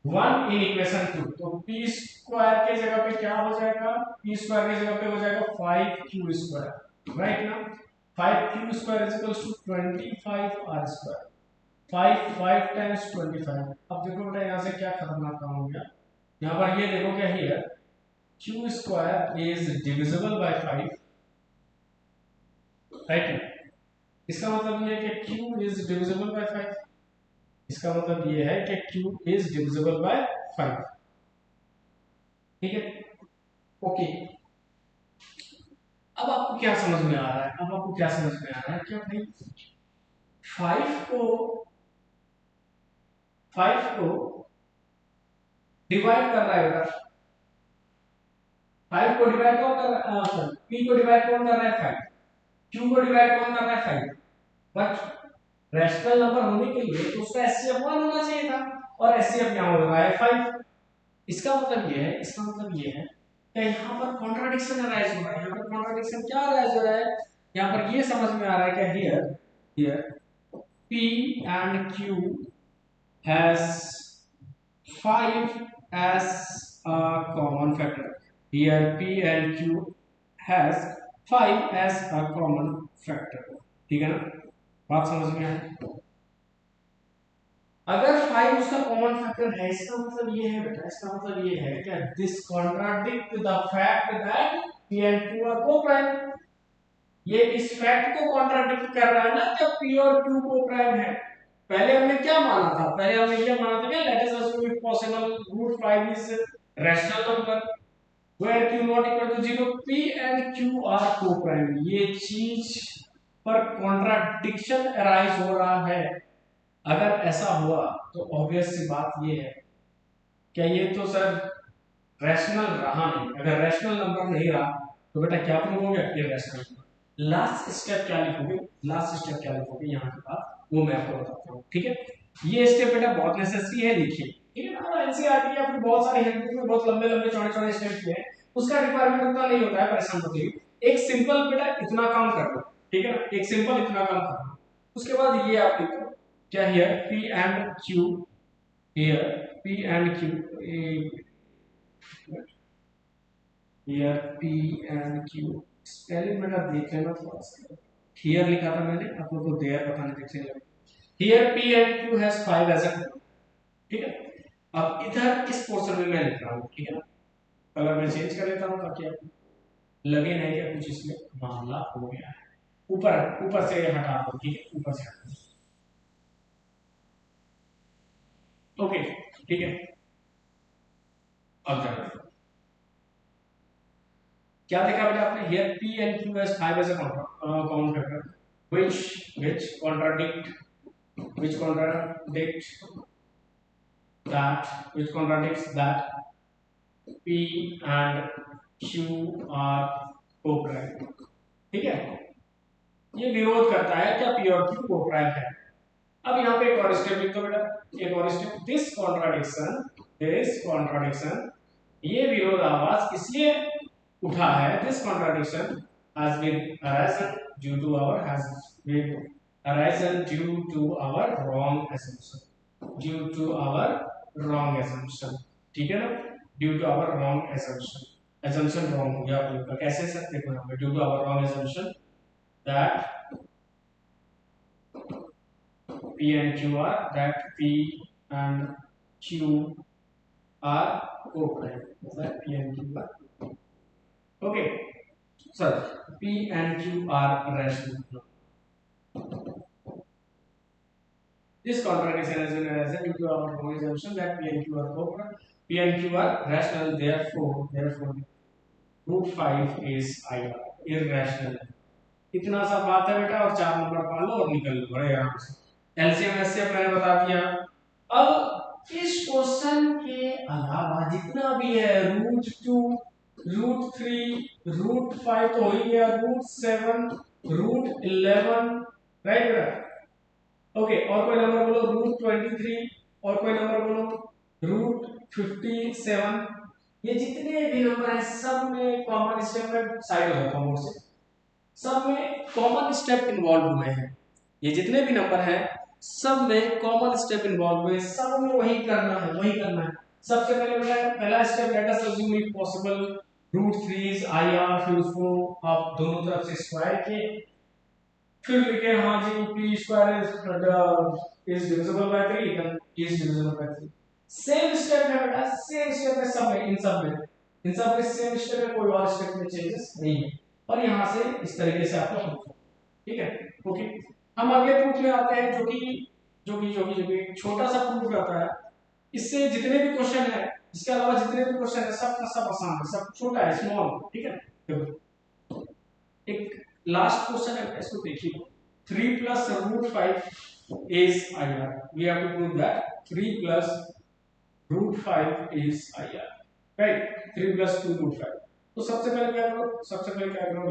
[SPEAKER 1] 1 in equation 2। तो p स्क्वायर के जगह पे क्या हो जाएगा? p स्क्वायर की जगह पे हो जाएगा 5q स्क्वायर, राइट ना? 5q square is equals to 25r square. 5 times 25। अब देखो बेटा यहां से क्या खतरनाक काम हो गया। यहां पर ये देखो क्या here q square is divisible bye 5, right? इसका मतलब ये है कि q इज डिविजिबल बाय 5। इसका मतलब ये है कि q इज डिविजिबल बाय 5। ठीक है, ओके। अब आपको क्या समझ में आ रहा है, अब आपको क्या समझ में आ रहा है कि भाई 5 को 5 को डिवाइड कर रहा है बेटा, 5 को डिवाइड कौन कर रहा है, सॉरी p को डिवाइड कौन कर रहा है 5, q को डिवाइड कौन कर रहा है 5। बट रैशनल नंबर होने के लिए तो उसका एचसीएफ 1 होना चाहिए था, और एचसीएफ यहां हो रहा है 5। इसका मतलब ये है, इसका मतलब ये है कि यहाँ पर कॉन्ट्राडिक्शन अराइज हो रहा है। यहाँ पर कॉन्ट्राडिक्शन क्या अराइज हो रहा है, यहाँ पर ये समझ में आ रहा है कि here here p and q has 5 as a common factor। here p and q has 5 as a common factor। ठीक है ना, बात समझ में आई। अगर 5 उसका कॉमन फैक्टर है, इसका मतलब ये है बेटा, इसका मतलब ये है कि this contradict the fact that p and q are coprime. ये इस फैक्ट को कॉन्ट्राडिक्ट कर रहा है ना कि p और q को-प्राइम है। पहले हमने क्या माना था, पहले हमने ये माना था कि let us assume if possible root 5 is rational number where q not equal to 0, p and q are co-prime। ये चीज पर कॉन्ट्राडिक्शन अराइज हो रहा है। अगर ऐसा हुआ तो ऑब्वियस सी बात ये है, क्या ये तो सर रैशनल रहा नहीं। अगर रैशनल नंबर नहीं रहा तो बेटा क्या प्रूव हो गया, ये रैशनल नंबर। लास्ट स्टेप क्या लिखोगे, लास्ट स्टेप क्या लिखोगे यहाँ के बाद वो मैं आपको बताता हूँ। ठीक है, ये स्टेप बेटा बहुत नेसेसरी है, लिखिए। ठीक है ना, एनसीईआरटी या फिर बहुत सारे हैंडबुक में बहुत लंबे लंबे चौड़े चौड़े स्टेप किए हैं, उसका रिक्वायरमेंट उतना नहीं होता है, परेशान मत होइए। एक सिंपल बेटा इतना काम कर लो, ठीक है ना, एक सिंपल इतना काम कर लो। उसके बाद ये आप लिखो क्या, here p and q, here p and q, here p and q spelling बेटा देख लेना थोड़ा सा। हियर लिखा था मैंने, आप लोगों को देयर पता नहीं दिख रहा है। Here p and q has 5 as a, ठीक है। अब इधर इस पोर्शन में मैं लिख रहा हूँ, ठीक है ना, कलर में चेंज कर लेता हूँ ताकि आप लगे नहीं कि कुछ इसमें मामला हो गया है। ऊपर ऊपर से हटा दो, ठीक है, ऊपर से हटा दो। ओके, ठीक है। अब जाओ, क्या देखा बेटा आपने, here p and q has 5 as a common factor which contradict that p and q are co-prime। ठीक है, ये विरोध करता है क्या p और q co-prime है। अब यहाँ पे एक और स्टेप लिख दो बेटा, एक और स्टेप, दिस कॉन्ट्राडिक्शन ये विरोधाभास इसलिए उठा है, this contradiction has been arisen due to our wrong assumption। ठीक है ना, due to our wrong assumption wrong हो गया आप लोग का। कैसे सर, देखो यहाँ पे due to our wrong assumption that p and q are co-prime, that p and q are, okay sir, p and q are rational। this contradiction has been arisen due to our wrong assumption that p and q are co-prime, p and q are rational, therefore root 5 is irrational। इतना सा बात है बेटा, और 4 number पढ़ लो और निकल लो बड़े आराम से। एलसीएम एचसीएफ मैंने बता दिया। अब इस क्वेश्चन के अलावा जितना भी है, रूट 2, रूट 3, रूट 5 तो हो ही गया, रूट 7, रूट 11, राइट बेटा। ओके, और कोई नंबर बोलो, रूट 23, और कोई नंबर बोलो, रूट 57। ये जितने भी नंबर हैं सब में कॉमन स्टेप में साइड हो जाता हूं से, सब में कॉमन स्टेप इन्वॉल्व हुए हैं। ये जितने भी नंबर हैं सब में कॉमन स्टेप इन्वॉल्व हुए, सब में वही करना है, वही करना है। सबसे पहले बेटा पहला step, let us assume if possible root 3 is IR, फिर उसको आप दोनों तरफ से स्क्वायर किए, फिर लिखे हाँ जी p square is divisible by 3, then is divisible by 3। Same step है बेटा, सेम स्टेप है सब में, इन सब में सेम स्टेप है, कोई और स्टेप में चेंजेस नहीं है। और यहां से इस तरीके से आपको, ठीक है, ओके। हम अगले प्रूफ में आते हैं जो कि जो भी एक छोटा सा प्रूफ रहता है, इससे जितने भी क्वेश्चन है, इसके अलावा जितने भी क्वेश्चन है, सब का सब आसान है, सब छोटा है, स्मॉल, ठीक है। देखो एक लास्ट क्वेश्चन है, इसको देखिए। 3 plus root 5 is IR. We have to prove that 3 plus root 5 is IR. Right? 3 plus 2 root 5. तो सबसे पहले क्या करो? सबसे पहले क्या करो?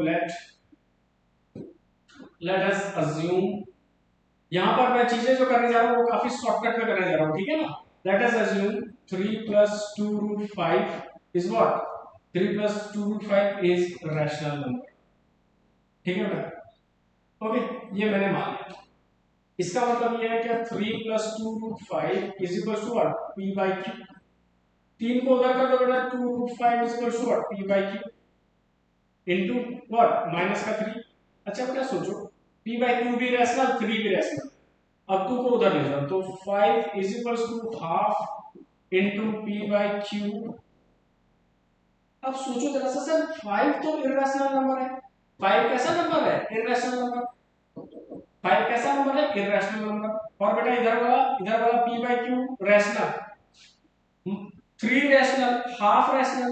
[SPEAKER 1] Let us assume, यहाँ पर मैं चीजें जो करने जा रहा हूँ वो काफी शॉर्टकट में करने जा रहा हूँ, ठीक है ना? Let us assume 3 plus 2 root 5 is what? 3 plus 2 root 5 is rational number. ठीक है बेटा? ओके, ये मैंने मान लिया। इसका मतलब ये है कि 3 plus 2 root 5 is equal to what? P by Q. 3 को उधर कर दो बेटा, 2 root 5 is equal to what? P by Q into what? Minus का 3। अच्छा बेटा सोचो, P by Q भी रैशनल, 3 भी रैशनल। अब 2 को उधर ले जाओ तो 5 is equal to half into P by Q। अब सोचो जरा सा सर, 5 तो इर्रेशनल नंबर है। 5 कैसा नंबर है? Irrational number. 5 कैसा नंबर है? Irrational number. और बेटा इधर वाला P by Q rational, 3 rational, half rational.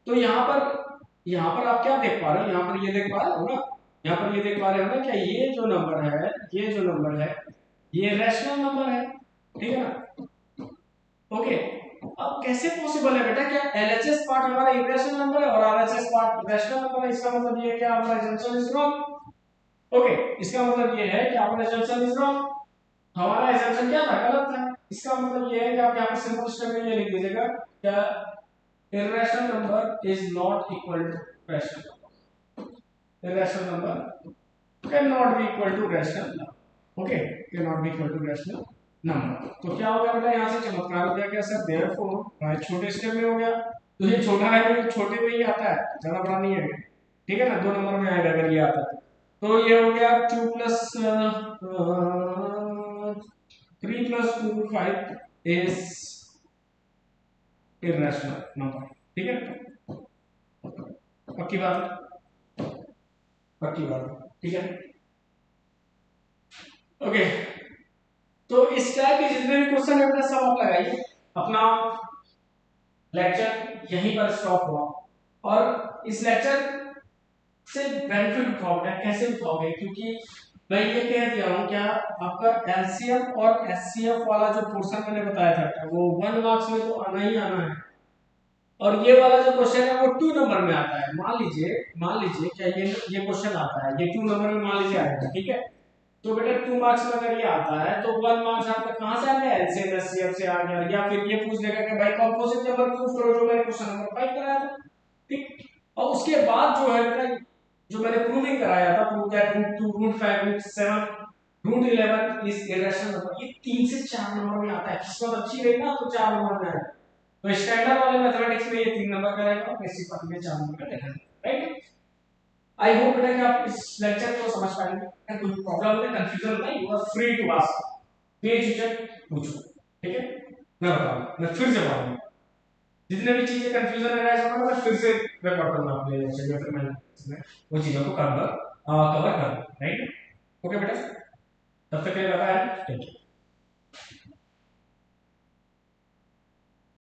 [SPEAKER 1] तो यहाँ पर आप क्या देख पा रहे हो? यहाँ पर ये देख पा रहे हो ना, यहाँ पर ये देख पा रहे हो ना, क्या ये जो नंबर है, ये जो नंबर है, ये रैशनल नंबर है, ठीक है ना? ओके, अब कैसे पॉसिबल है बेटा, क्या एलएचएस पार्ट हमारा इरेशनल नंबर है और आरएचएस पार्ट रैशनल नंबर है? इसका मतलब ये है कि हमारा असम्पशन इज रॉन्ग। ओके, इसका मतलब ये है कि हमारा असम्पशन इज रॉन्ग, हमारा असम्पशन क्या था? गलत था। इसका मतलब ये है कि आप यहाँ पर सिंपल स्टेप में ये लिख दीजिएगा, क्या irrational number is not equal to rational number. Irrational number cannot be equal to rational number. Okay, cannot be equal to rational number. तो क्या हो गया बेटा, यहाँ से चमत्कार हो गया क्या सर? therefore छोटे स्टेप में हो गया, तो ये छोटा है तो छोटे में ही आता है, ज्यादा बड़ा नहीं है, ठीक है ना? 2 नंबर में आएगा अगर ये आता है। तो ये हो गया 2 plus 3 plus 2 5 is irrational number, ठीक है? पक्की बात, पक्की बात, ठीक है। ओके, तो इस टाइप के जितने भी क्वेश्चन है बेटा सब आप लगाइए। अपना लेक्चर यहीं पर स्टॉप हुआ, और इस लेक्चर से बेनिफिट उठाओगे, कैसे उठाओगे? क्योंकि मैं ये कह दिया हूं, क्या आपका एलसीएम और एचसीएफ वाला जो पोर्शन मैंने बताया था वो 1 मार्क्स में तो आना ही आना है, और ये वाला जो क्वेश्चन है वो 2 नंबर में आता है। मान लीजिए क्या ये क्वेश्चन आता है, ये 2 नंबर में मान लीजिए आएगा, ठीक है? तो बेटा 2 मार्क्स में अगर ये आता है तो 1 मार्क्स आपका कहां से आ गया? एलसीएम एचसीएफ से आ गया। या फिर ये पूछ लेगा कि भाई कंपोजिट नंबर प्रूफ करो, जो मैंने क्वेश्चन नंबर 5 कराया था, ठीक? और उसके बाद जो है बेटा, जो मैंने प्रूविंग कराया था, prove that √2 √5 √7 √11 is irrational number, ये 3 से 4 नंबर में आता है। किस्मत अच्छी रही ना तो 4 नंबर में आएगा। तो स्टैंडर्ड वाले मैथमेटिक्स में ये 3 नंबर का रहेगा, बेसिक वाले में 4 नंबर का रहेगा, राइट? आई होप बेटा कि आप इस लेक्चर को समझ पाएंगे। अगर कोई प्रॉब्लम है, कंफ्यूजन है, you are free to ask, बेझिझक पूछो, ठीक है? मैं बताऊंगा, मैं फिर से बताऊंगा, जितने भी चीजें कंफ्यूजन है मैं फिर से रिकॉर्ड करूंगा अपने लेक्चर में, फिर मैं वो चीजों को कवर कर दूं, राइट? ओके बेटा, तब तक के लिए बाय, थैंक यू।